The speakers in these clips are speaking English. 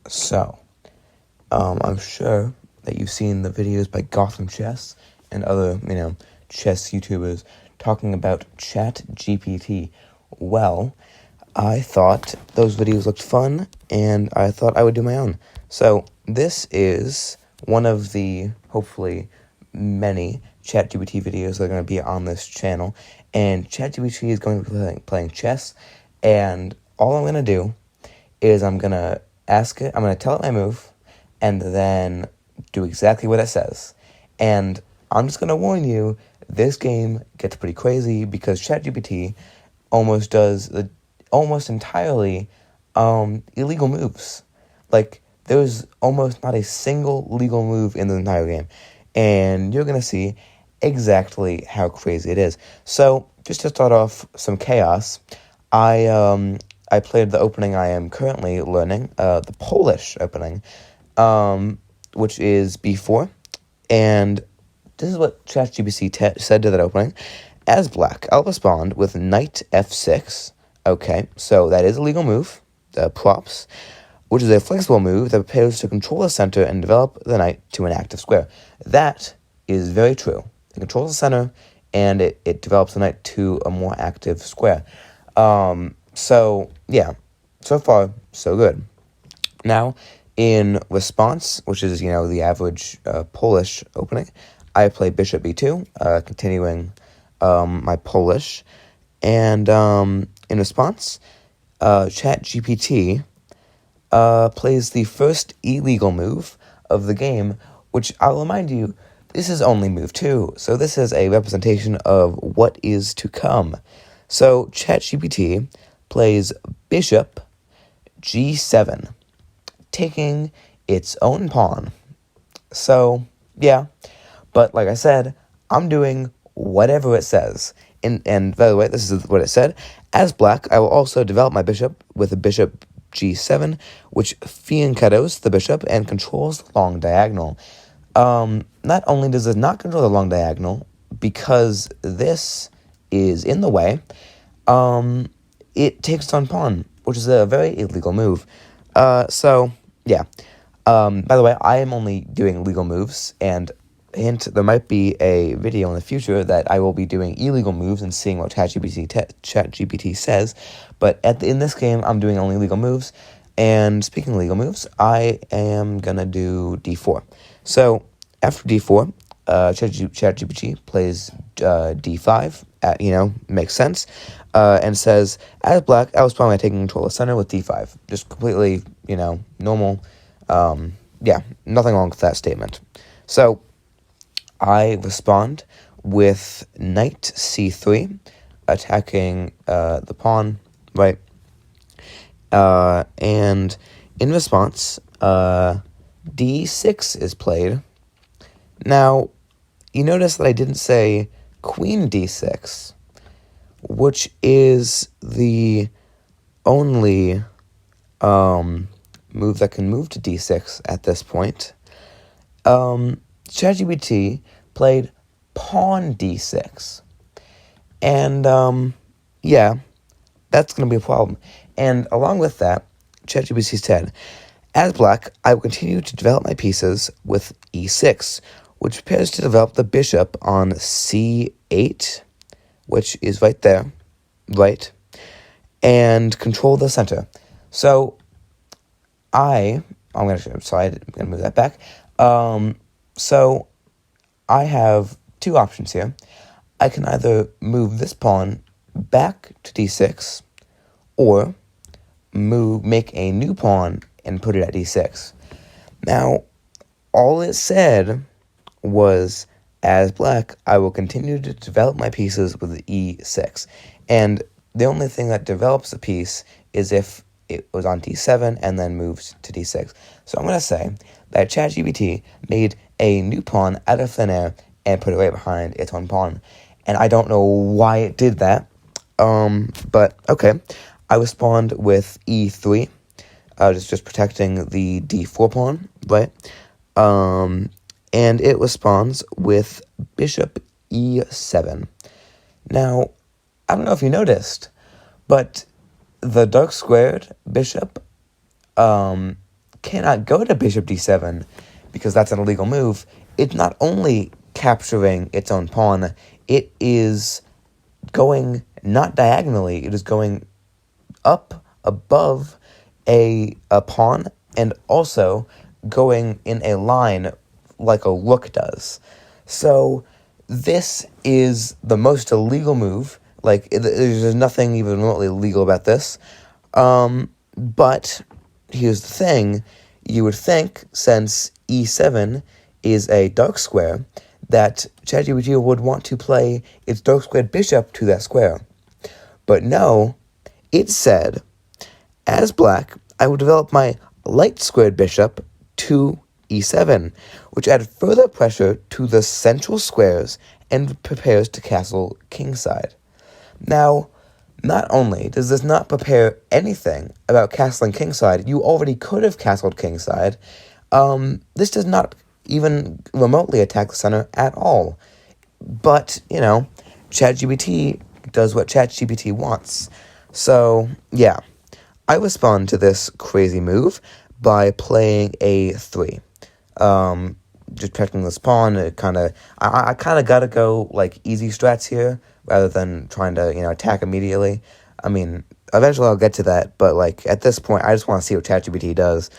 So, I'm sure that you've seen the videos by Gotham Chess and other, chess YouTubers talking about ChatGPT. Well, I thought those videos looked fun, and I thought I would do my own. So, this is one of the, hopefully, many ChatGPT videos that are going to be on this channel, and ChatGPT is going to be playing chess, and all I'm going to do is I'm going to tell it my move, and then do exactly what it says. And I'm just going to warn you, this game gets pretty crazy because ChatGPT almost entirely illegal moves. Like, there's almost not a single legal move in the entire game. And you're going to see exactly how crazy it is. So, just to start off some chaos, I played the opening I am currently learning, the Polish opening, which is b4, and this is what ChatGPT said to that opening. As black, I'll respond with knight f6. Okay, so that is a legal move, props, which is a flexible move that prepares to control the center and develop the knight to an active square. That is very true. It controls the center, and it develops the knight to a more active square. So, yeah, so far, so good. Now, in response, which is, the average Polish opening, I play bishop b2, continuing my Polish. And in response, ChatGPT plays the first illegal move of the game, which I'll remind you, this is only move 2, so this is a representation of what is to come. So ChatGPT plays bishop g7, taking its own pawn. So, yeah, but like I said, I'm doing whatever it says. And by the way, this is what it said. As black, I will also develop my bishop with a bishop g7, which fianchettos the bishop and controls the long diagonal. Not only does it not control the long diagonal, because this is in the way, it takes its own pawn, which is a very illegal move. So, yeah. By the way, I am only doing legal moves, and hint, there might be a video in the future that I will be doing illegal moves and seeing what ChatGPT says, but in this game, I'm doing only legal moves, and speaking of legal moves, I am gonna do d4. So, after d4, ChatGPT plays d5, makes sense, and says, as black, I was probably taking control of center with d5. Just completely, normal. Nothing wrong with that statement. So, I respond with knight c3, attacking the pawn, right? And in response, d6 is played. Now, you notice that I didn't say queen d6, which is the only move that can move to d6 at this point. ChatGPT played pawn d6. And, that's going to be a problem. And along with that, ChatGPT said, as black, I will continue to develop my pieces with e6, which prepares to develop the bishop on c8, which is right there, right, and control the center. So, I'm going to move that back. So, I have two options here. I can either move this pawn back to d6, or make a new pawn and put it at d6. Now, all it said was, as black, I will continue to develop my pieces with e6. And the only thing that develops a piece is if it was on d7 and then moves to d6. So I'm going to say that ChatGPT made a new pawn out of thin air and put it right behind its own pawn. And I don't know why it did that, but okay. I respond with e3, just protecting the d4 pawn, right? And it responds with bishop e7. Now, I don't know if you noticed, but the dark squared bishop cannot go to bishop d7 because that's an illegal move. It's not only capturing its own pawn, it is going not diagonally, it is going up above a pawn and also going in a line like a rook does. So this is the most illegal move. Like, there's nothing even remotely legal about this. But here's the thing. You would think, since e7 is a dark square, that ChatGPT would want to play its dark squared bishop to that square. But no, it said, as black, I will develop my light squared bishop to e7, which add further pressure to the central squares and prepares to castle kingside. Now, not only does this not prepare anything about castling kingside, you already could have castled kingside, this does not even remotely attack the center at all. But, ChatGPT does what ChatGPT wants. So, yeah, I respond to this crazy move by playing a3. Just protecting this pawn. I kind of gotta go like easy strats here rather than trying to attack immediately. I mean, eventually I'll get to that, but like at this point, I just want to see what ChatGPT does.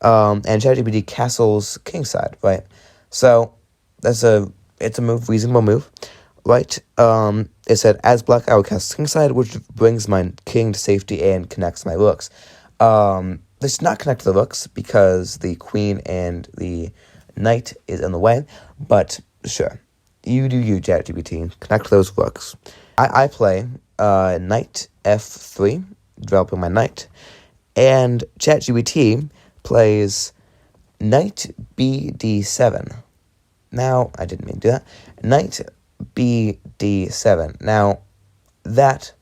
And ChatGPT castles kingside, right? So it's a reasonable move, right? It said, as black, I will cast kingside, which brings my king to safety and connects my rooks. This does not connect to the rooks because the queen and the knight is in the way, but sure. You do you, ChatGPT. Connect those rooks. I play knight f3, developing my knight, and ChatGPT plays knight bd7. Now, I didn't mean to do that. Knight bd7. Now, that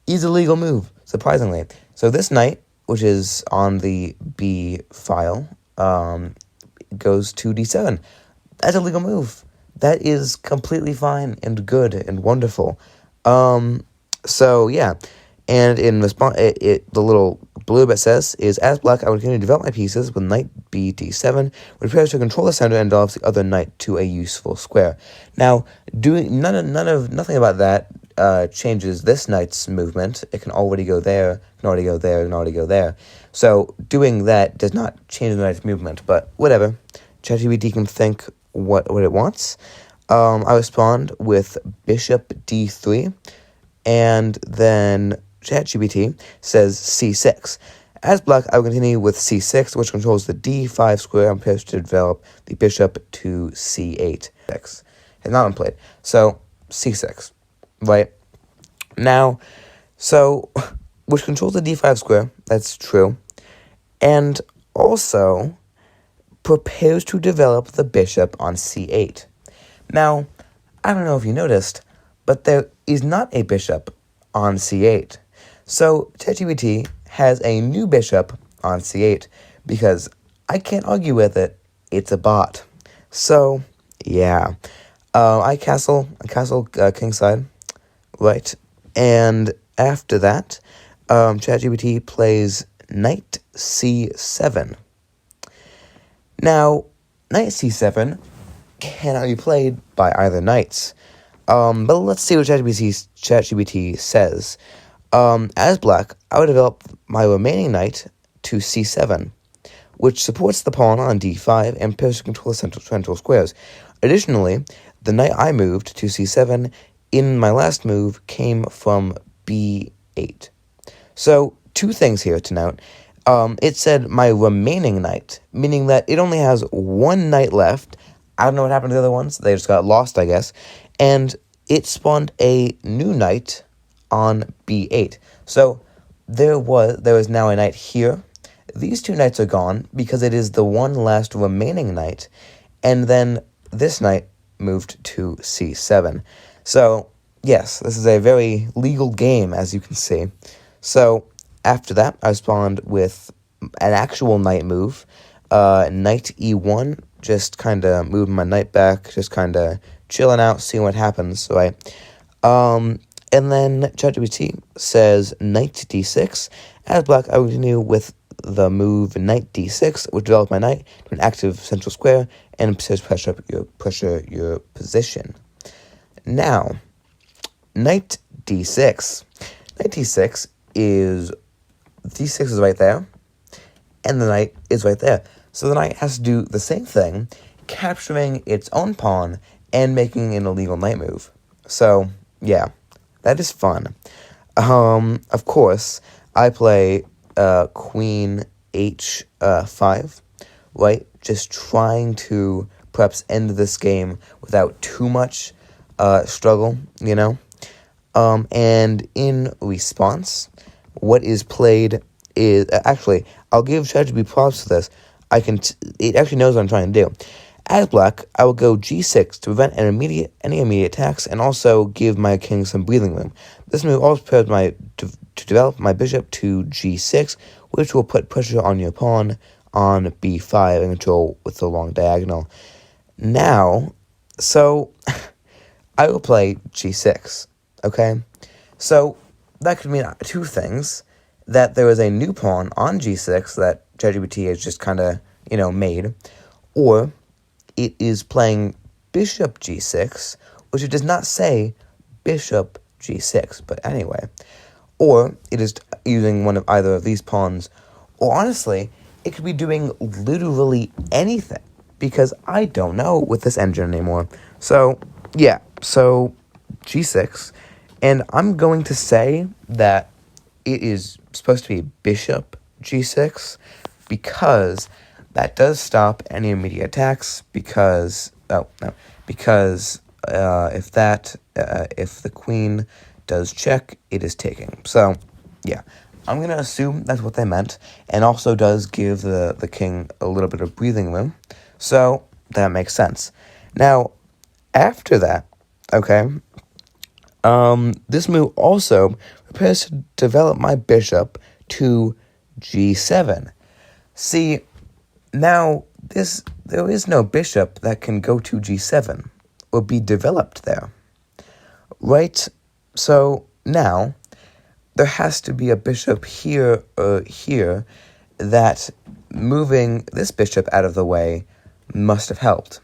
is a legal move, surprisingly. So this knight, which is on the b file, goes to d7. That's a legal move. That is completely fine and good and wonderful. So yeah, and in response, the little blurb it says is, as black, I would continue to develop my pieces with knight b d7, which prepares to control the center and develops the other knight to a useful square. Now, doing nothing about that changes this knight's movement. It can already go there, can already go there, can already go there. So doing that does not change the knight's movement, but whatever. ChatGPT can think what it wants. I respond with bishop d3, and then ChatGPT says c6. As black, I will continue with c6, which controls the d5 square and prepares to develop the bishop to c8. Has not been played. So c6, right? Now, so, which controls the d5 square, that's true, and also prepares to develop the bishop on c8. Now, I don't know if you noticed, but there is not a bishop on c8. So ChatGPT has a new bishop on c8 because I can't argue with it. It's a bot. So, yeah. I castle kingside, right? And after that, ChatGPT plays knight c7. Now, knight c7 cannot be played by either knights. But let's see what ChatGPT says. As black, I would develop my remaining knight to c7, which supports the pawn on d5 and prepares to control the central squares. Additionally, the knight I moved to c7 in my last move came from b8. So, two things here to note. It said my remaining knight, meaning that it only has one knight left. I don't know what happened to the other ones. They just got lost, I guess. And it spawned a new knight on b8. So there is now a knight here. These two knights are gone because it is the one last remaining knight. And then this knight moved to c7. So, yes, this is a very legal game, as you can see. So, after that, I spawned with an actual knight move. Knight e1, just kind of moving my knight back, just kind of chilling out, seeing what happens, right? And then ChatGPT says knight d6. As black, I will continue with the move knight d6, which develops my knight to an active central square and says pressure your position. Now, knight d6. Knight d6 is d6 is right there, and the knight is right there. So the knight has to do the same thing, capturing its own pawn and making an illegal knight move. So, yeah, that is fun. Of course, I play queen h5, right? Just trying to perhaps end this game without too much struggle, you know? And in response, what is played is... actually, I'll give ChatGPT props for this. It actually knows what I'm trying to do. As black, I will go g6 to prevent any immediate attacks and also give my king some breathing room. This move also prepares to develop my bishop to g6, which will put pressure on your pawn on b5 and control with the long diagonal. Now, so I will play g6, okay? So that could mean two things. That there is a new pawn on g6 that ChatGPT has just kind of, made, or it is playing bishop g6, which it does not say bishop g6, but anyway. Or it is using one of either of these pawns, or honestly, it could be doing literally anything, because I don't know with this engine anymore. So, yeah, so g6, and I'm going to say that it is supposed to be bishop g6, because that does stop any immediate attacks, because if the queen does check, it is taking. So, yeah, I'm going to assume that's what they meant, and also does give the king a little bit of breathing room, so that makes sense. Now, after that, okay, this move also prepares to develop my bishop to g7. See, now there is no bishop that can go to g7 or be developed there, right? So now there has to be a bishop here or here that moving this bishop out of the way must have helped.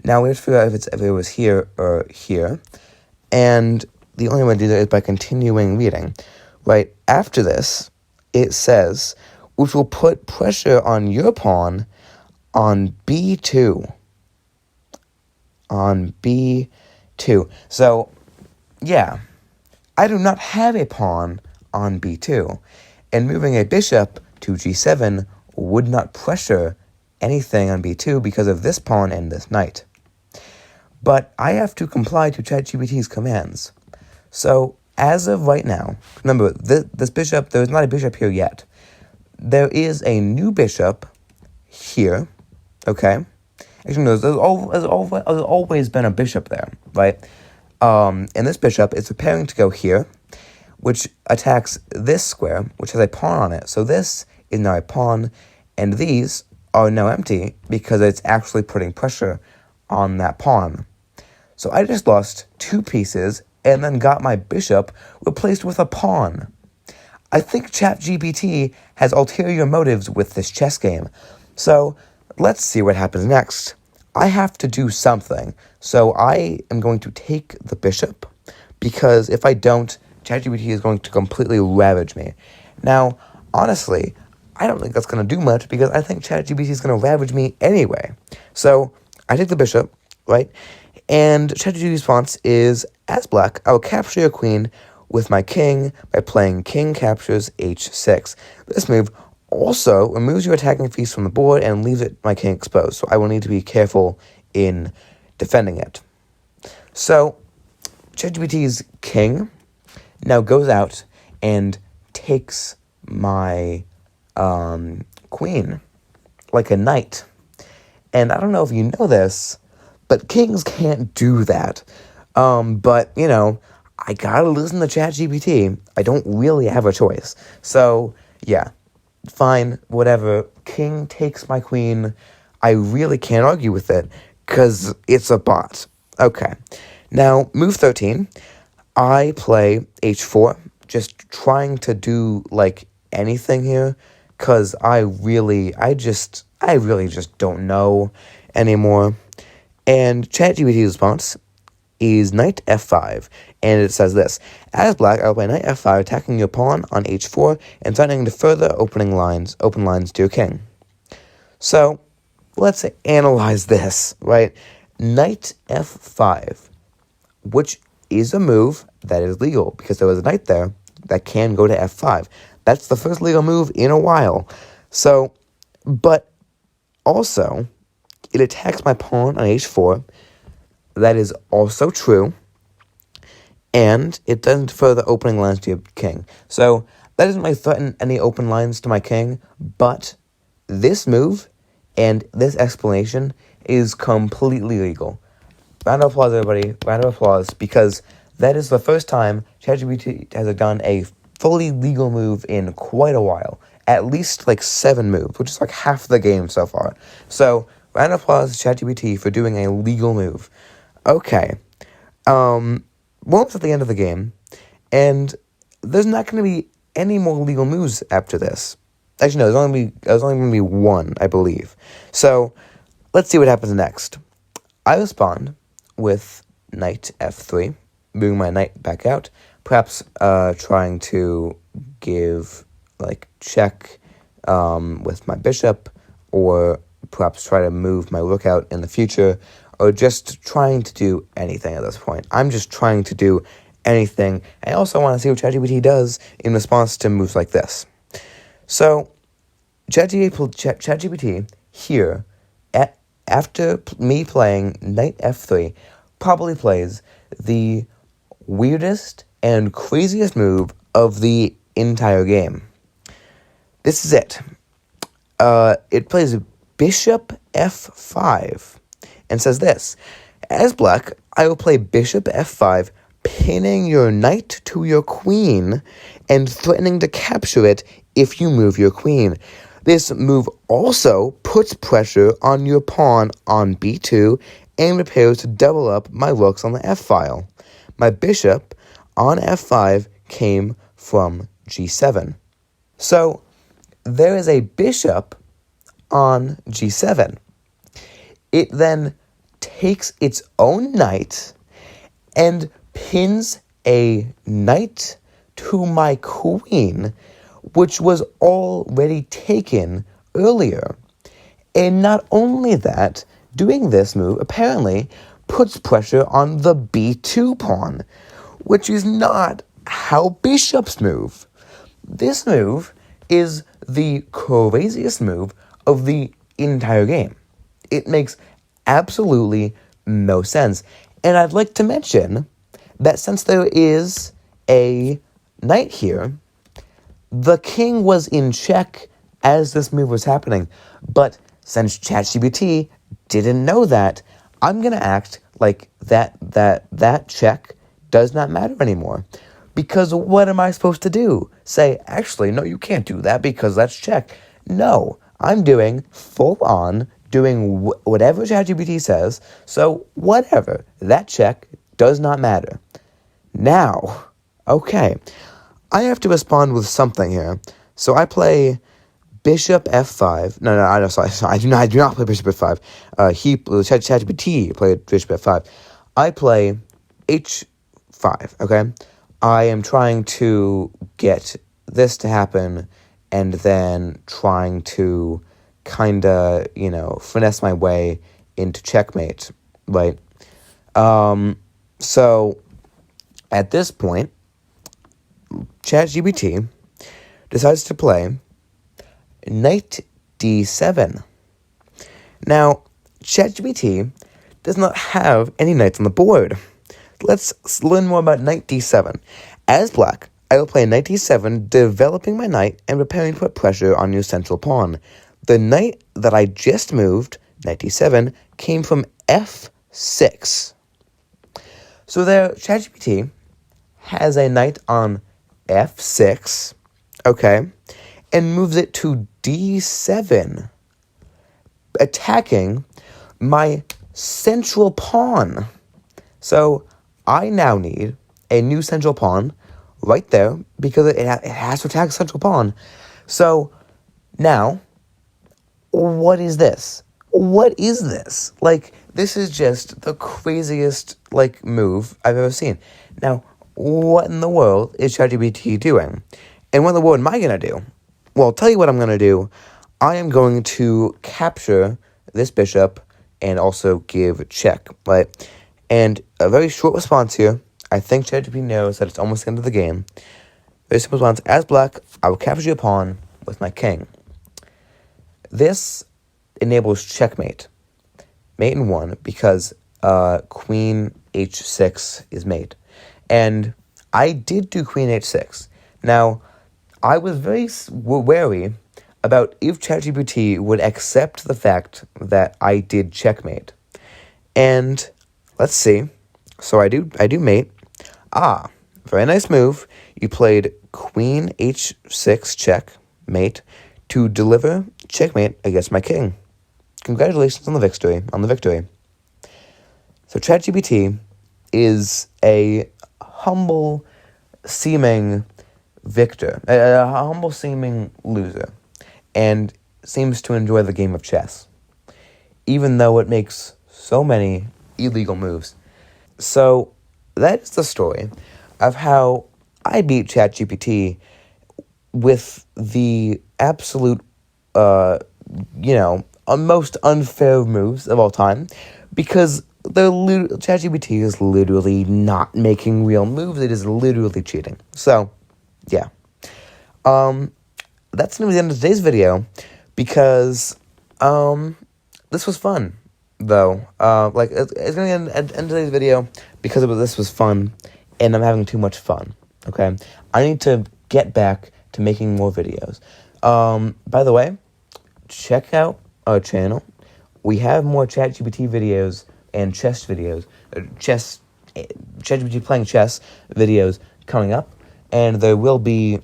Now we have to figure out if it was here or here, and the only way to do that is by continuing reading. Right after this, it says, which will put pressure on your pawn on b2. On b2. So, yeah, I do not have a pawn on b2, and moving a bishop to g7 would not pressure anything on b2 because of this pawn and this knight. But I have to comply to ChatGPT's commands. So, as of right now, remember, this bishop, there is not a bishop here yet. There is a new bishop here, okay? Actually, no, there's always been a bishop there, right? And this bishop is preparing to go here, which attacks this square, which has a pawn on it. So this is now a pawn, and these are now empty because it's actually putting pressure on that pawn. So I just lost two pieces and then got my bishop replaced with a pawn. I think ChatGPT has ulterior motives with this chess game. So let's see what happens next. I have to do something. So I am going to take the bishop, because if I don't, ChatGPT is going to completely ravage me. Now, honestly, I don't think that's going to do much, because I think ChatGPT is going to ravage me anyway. So I take the bishop, right? And ChatGPT's response is, as black, I will capture your queen with my king by playing king captures h6. This move also removes your attacking piece from the board and leaves my king exposed, so I will need to be careful in defending it. So, ChatGPT's king now goes out and takes my queen like a knight. And I don't know if you know this, but kings can't do that. But, I gotta listen to ChatGPT. I don't really have a choice. So, yeah, fine, whatever. King takes my queen. I really can't argue with it, because it's a bot. Okay. Now, move 13. I play h4, just trying to do, anything here because I really just don't know anymore. And ChatGPT's response is knight f5, and it says this: as black, I will play knight f5, attacking your pawn on h4 and threatening to further open lines to your king. So let's analyze this, right? Knight f5, which is a move that is legal because there was a knight there that can go to f5. That's the first legal move in a while. So, but also, it attacks my pawn on h4. That is also true. And it doesn't further opening lines to your king. So, that doesn't really threaten any open lines to my king, but this move and this explanation is completely legal. Round of applause, everybody. Round of applause, because that is the first time ChatGPT has done a fully legal move in quite a while. At least like 7 moves, which is like half the game so far. So, round of applause to ChatGPT for doing a legal move. Okay. We're almost at the end of the game, and there's not going to be any more legal moves after this. Actually, no, there's only going to be one, I believe. So, let's see what happens next. I respond with knight f3, moving my knight back out, perhaps trying to give, like, check with my bishop, or perhaps try to move my rook out in the future, or just trying to do anything at this point. I'm just trying to do anything. I also want to see what ChatGPT does in response to moves like this. So, ChatGPT here, after me playing knight f3, probably plays the weirdest and craziest move of the entire game. This is it. It plays bishop f5 and says this: as black, I will play bishop f5, pinning your knight to your queen and threatening to capture it if you move your queen. This move also puts pressure on your pawn on b2 and prepares to double up my rooks on the f-file. My bishop on f5 came from g7. So, there is a bishop on g7. It then takes its own knight and pins a knight to my queen, which was already taken earlier. And not only that, doing this move apparently puts pressure on the b2 pawn, which is not how bishops move. This move is the craziest move of the entire game. It makes absolutely no sense. And I'd like to mention that since there is a knight here, the king was in check as this move was happening. But since ChatGPT didn't know that, I'm going to act like that check does not matter anymore. Because what am I supposed to do? Say, actually, no, you can't do that because that's check. No, I'm doing full on, doing whatever ChatGPT says, so whatever, that check does not matter. Now, okay, I have to respond with something here. So I play bishop f5. No, sorry, I do not play bishop f5. ChatGPT played bishop f5. I play h5, okay? I am trying to get this to happen and then trying to kinda, finesse my way into checkmate, right? So at this point, ChatGPT decides to play knight d7. Now, ChatGPT does not have any knights on the board. Let's learn more about knight d7. As black, I will play knight d7, developing my knight and preparing to put pressure on your central pawn. The knight that I just moved, knight d7, came from f6. So there, ChatGPT has a knight on f6, okay, and moves it to d7, attacking my central pawn. So I now need a new central pawn right there because it has to attack central pawn. So Now, what is this? What is this? Like, this is just the craziest, like, move I've ever seen. Now, what in the world is ChatGPT doing? And what in the world am I going to do? Well, I'll tell you what I'm going to do. I am going to capture this bishop and also give check, right? And a very short response here. I think ChatGPT knows that it's almost the end of the game. Very simple response. As black, I will capture your pawn with my king. This enables checkmate. Mate in 1 because queen h6 is mate. And I did do queen h6. Now, I was very wary about if ChatGPT would accept the fact that I did checkmate. And let's see. So I do mate. Very nice move. You played queen h6 check, mate, to deliver checkmate against my king. Congratulations on the victory. So ChatGPT is a humble-seeming victor, a humble-seeming loser, and seems to enjoy the game of chess, even though it makes so many illegal moves. So that is the story of how I beat ChatGPT with the absolute, most unfair moves of all time, because ChatGPT is literally not making real moves. It is literally cheating. So, yeah. That's going to be the end of today's video, because, this was fun, though. It's going to end today's video because this was fun, and I'm having too much fun, okay? I need to get back to making more videos. By the way, check out our channel. We have more ChatGPT videos and chess videos, ChatGPT playing chess videos coming up, and there will be,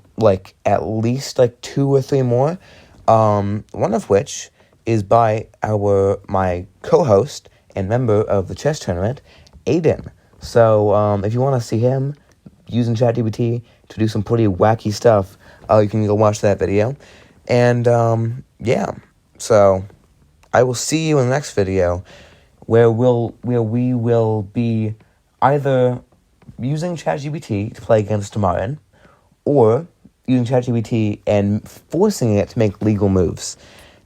at least, 2 or 3 more, one of which is by my co-host and member of the chess tournament, Aiden. So, if you want to see him using ChatGPT to do some pretty wacky stuff, you can go watch that video. And, yeah. So, I will see you in the next video, where we will be either using ChatGPT to play against Martin, or using ChatGPT and forcing it to make legal moves.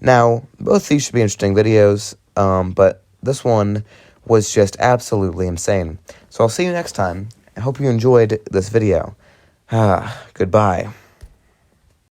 Now, both these should be interesting videos, but this one was just absolutely insane. So I'll see you next time. I hope you enjoyed this video. Goodbye.